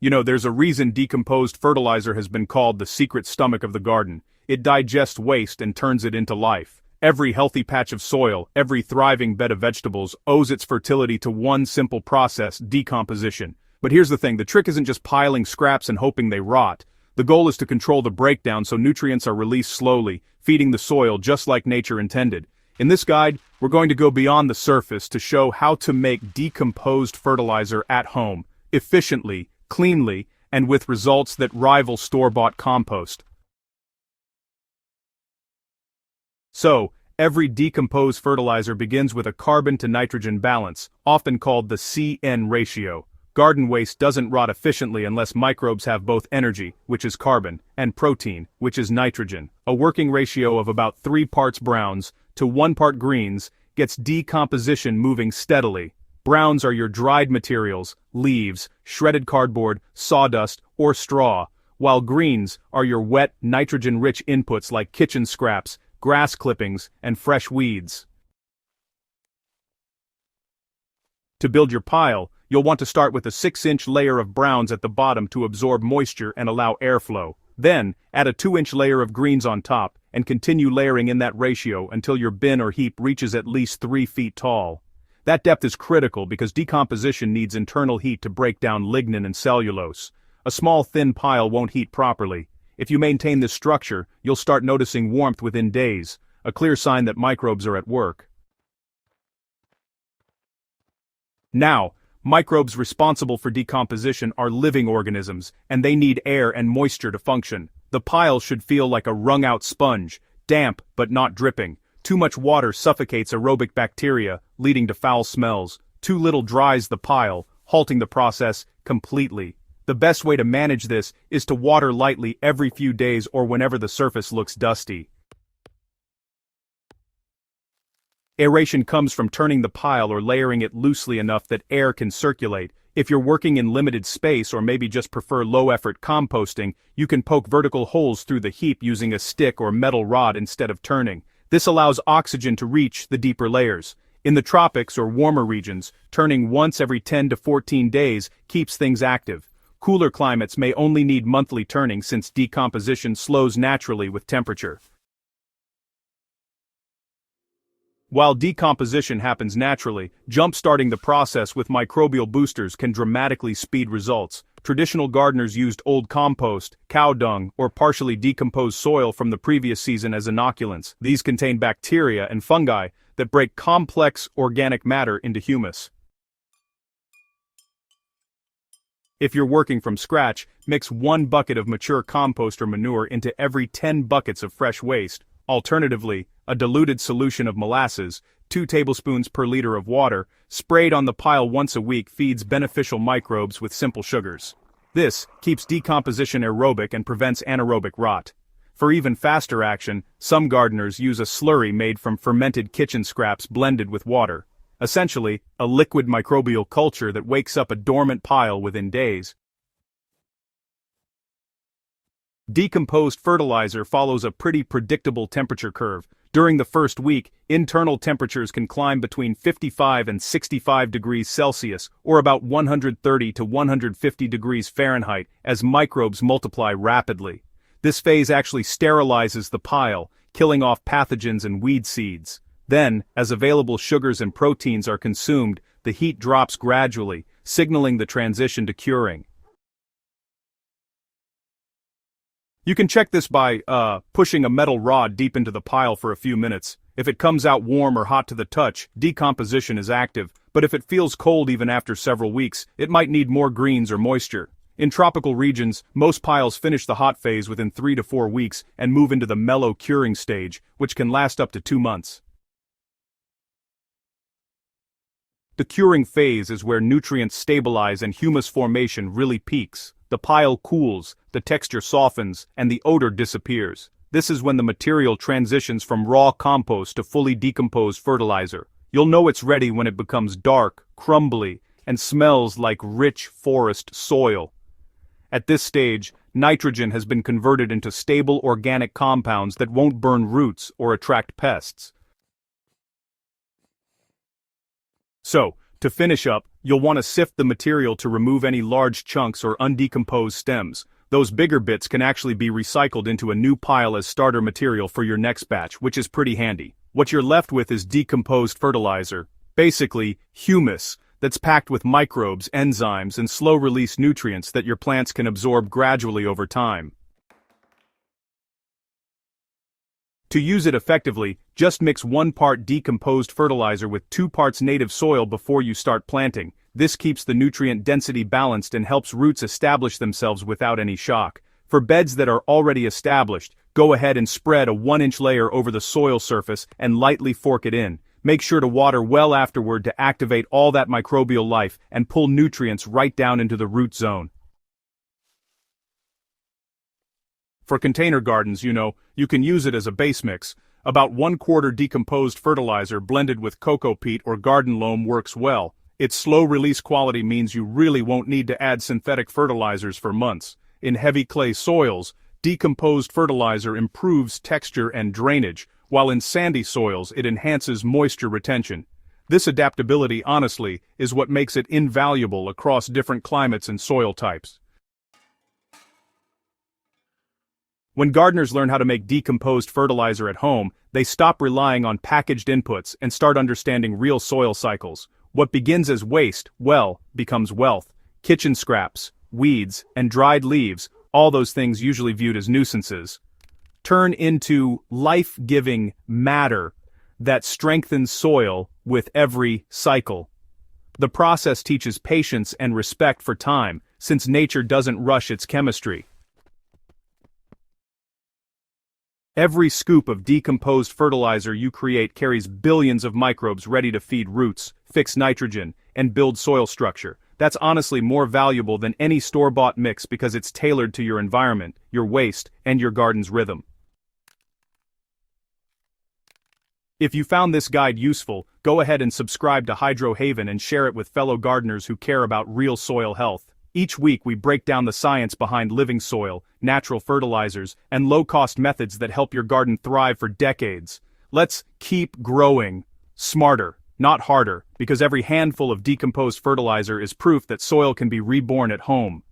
You know, there's a reason decomposed fertilizer has been called the secret stomach of the garden. It digests waste and turns it into life. Every healthy patch of soil, every thriving bed of vegetables owes its fertility to one simple process, decomposition. But here's the thing, the trick isn't just piling scraps and hoping they rot. The goal is to control the breakdown so nutrients are released slowly, feeding the soil just like nature intended. In this guide, we're going to go beyond the surface to show how to make decomposed fertilizer at home, efficiently, cleanly, and with results that rival store-bought compost. So, every decomposed fertilizer begins with a carbon-to-nitrogen balance, often called the CN ratio. Garden waste doesn't rot efficiently unless microbes have both energy, which is carbon, and protein, which is nitrogen. A working ratio of about 3 parts browns to 1 part greens gets decomposition moving steadily. Browns are your dried materials, leaves, shredded cardboard, sawdust, or straw, while greens are your wet, nitrogen-rich inputs like kitchen scraps, grass clippings, and fresh weeds. To build your pile, you'll want to start with a 6-inch layer of browns at the bottom to absorb moisture and allow airflow. Then, add a 2-inch layer of greens on top, and continue layering in that ratio until your bin or heap reaches at least 3 feet tall. That depth is critical because decomposition needs internal heat to break down lignin and cellulose. A small thin pile won't heat properly. If you maintain this structure, you'll start noticing warmth within days, a clear sign that microbes are at work. Now, microbes responsible for decomposition are living organisms, and they need air and moisture to function. The pile should feel like a wrung-out sponge, damp but not dripping. Too much water suffocates aerobic bacteria, leading to foul smells. Too little dries the pile, halting the process completely. The best way to manage this is to water lightly every few days or whenever the surface looks dusty. Aeration comes from turning the pile or layering it loosely enough that air can circulate. If you're working in limited space or maybe just prefer low-effort composting, you can poke vertical holes through the heap using a stick or metal rod instead of turning. This allows oxygen to reach the deeper layers. In the tropics or warmer regions, turning once every 10 to 14 days keeps things active. Cooler climates may only need monthly turning since decomposition slows naturally with temperature. While decomposition happens naturally, jump-starting the process with microbial boosters can dramatically speed results. Traditional gardeners used old compost, cow dung, or partially decomposed soil from the previous season as inoculants. These contain bacteria and fungi that break complex organic matter into humus. If you're working from scratch, mix 1 bucket of mature compost or manure into every 10 buckets of fresh waste. Alternatively, a diluted solution of molasses, 2 tablespoons per liter of water, sprayed on the pile once a week feeds beneficial microbes with simple sugars. This keeps decomposition aerobic and prevents anaerobic rot. For even faster action, some gardeners use a slurry made from fermented kitchen scraps blended with water. Essentially, a liquid microbial culture that wakes up a dormant pile within days. Decomposed fertilizer follows a pretty predictable temperature curve. During the first week, internal temperatures can climb between 55 and 65 degrees Celsius, or about 130 to 150 degrees Fahrenheit, as microbes multiply rapidly. This phase actually sterilizes the pile, killing off pathogens and weed seeds. Then, as available sugars and proteins are consumed, the heat drops gradually, signaling the transition to curing. You can check this by, pushing a metal rod deep into the pile for a few minutes. If it comes out warm or hot to the touch, decomposition is active, but if it feels cold even after several weeks, it might need more greens or moisture. In tropical regions, most piles finish the hot phase within 3 to 4 weeks and move into the mellow curing stage, which can last up to 2 months. The curing phase is where nutrients stabilize and humus formation really peaks. The pile cools, the texture softens, and the odor disappears. This is when the material transitions from raw compost to fully decomposed fertilizer. You'll know it's ready when it becomes dark, crumbly, and smells like rich forest soil. At this stage, nitrogen has been converted into stable organic compounds that won't burn roots or attract pests. So, To finish up, you'll want to sift the material to remove any large chunks or undecomposed stems. Those bigger bits can actually be recycled into a new pile as starter material for your next batch, which is pretty handy. What you're left with is decomposed fertilizer, basically humus, that's packed with microbes, enzymes, and slow-release nutrients that your plants can absorb gradually over time. To use it effectively, just mix 1 part decomposed fertilizer with 2 parts native soil before you start planting. This keeps the nutrient density balanced and helps roots establish themselves without any shock. For beds that are already established, go ahead and spread a 1-inch layer over the soil surface and lightly fork it in. Make sure to water well afterward to activate all that microbial life and pull nutrients right down into the root zone. For container gardens, you can use it as a base mix. About 1/4 decomposed fertilizer blended with cocoa peat or garden loam works well. Its slow-release quality means you really won't need to add synthetic fertilizers for months. In heavy clay soils, decomposed fertilizer improves texture and drainage, while in sandy soils it enhances moisture retention. This adaptability, honestly, is what makes it invaluable across different climates and soil types. When gardeners learn how to make decomposed fertilizer at home, they stop relying on packaged inputs and start understanding real soil cycles. What begins as waste, becomes wealth. Kitchen scraps, weeds, and dried leaves, all those things usually viewed as nuisances, turn into life-giving matter that strengthens soil with every cycle. The process teaches patience and respect for time, since nature doesn't rush its chemistry. Every scoop of decomposed fertilizer you create carries billions of microbes ready to feed roots, fix nitrogen, and build soil structure. That's honestly more valuable than any store-bought mix because it's tailored to your environment, your waste, and your garden's rhythm. If you found this guide useful, go ahead and subscribe to Hydro Haven and share it with fellow gardeners who care about real soil health. Each week we break down the science behind living soil, natural fertilizers, and low-cost methods that help your garden thrive for decades. Let's keep growing smarter, not harder, because every handful of decomposed fertilizer is proof that soil can be reborn at home.